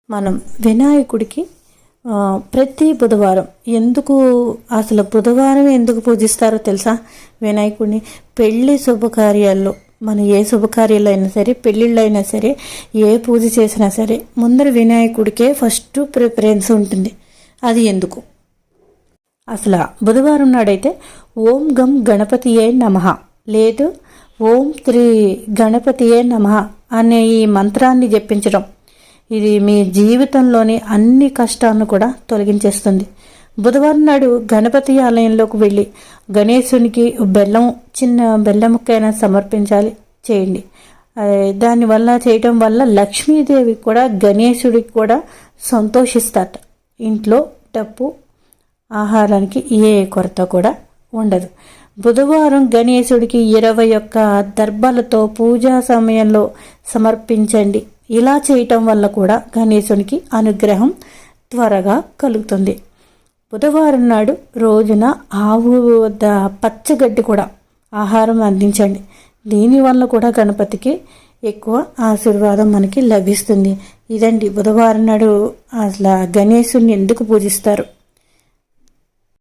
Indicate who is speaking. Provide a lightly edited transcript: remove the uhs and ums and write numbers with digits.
Speaker 1: మనం వినాయకుడికి ప్రతి బుధవారం అసలు బుధవారం ఎందుకు పూజిస్తారో తెలుసా? వినాయకుడిని పెళ్లి శుభకార్యాల్లో, మనం ఏ శుభకార్యాలు అయినా సరే, పెళ్ళిళ్ళు అయినా సరే, ఏ పూజ చేసినా సరే ముందర వినాయకుడికే ఫస్ట్ ప్రిఫరెన్స్ ఉంటుంది. అది ఎందుకు? అసలు బుధవారం నాడైతే ఓం గం గణపతియే నమః లేదు ఓం శ్రీ గణపతియే నమః అనే ఈ మంత్రాన్ని జపించడం, ఇది మీ జీవితంలోని అన్ని కష్టాలను కూడా తొలగించేస్తుంది. బుధవారం నాడు గణపతి ఆలయంలోకి వెళ్ళి గణేశునికి చిన్న బెల్లం ముక్కైనా సమర్పించాలి, చేయండి. దానివల్ల చేయటం వల్ల లక్ష్మీదేవి కూడా గణేశుడికి కూడా సంతోషిస్తారట. ఇంట్లో డబ్బు ఆహారానికి ఏ కొరత కూడా ఉండదు. బుధవారం గణేశుడికి 21 దర్భలతో పూజా సమయంలో సమర్పించండి. ఇలా చేయటం వల్ల కూడా గణేశునికి అనుగ్రహం త్వరగా కలుగుతుంది. బుధవారం నాడు రోజున ఆవు పచ్చగడ్డి కూడా ఆహారం అందించండి. దీనివల్ల కూడా గణపతికి ఎక్కువ ఆశీర్వాదం మనకి లభిస్తుంది. ఇదండి బుధవారం నాడు అసలు గణేశుని ఎందుకు పూజిస్తారు.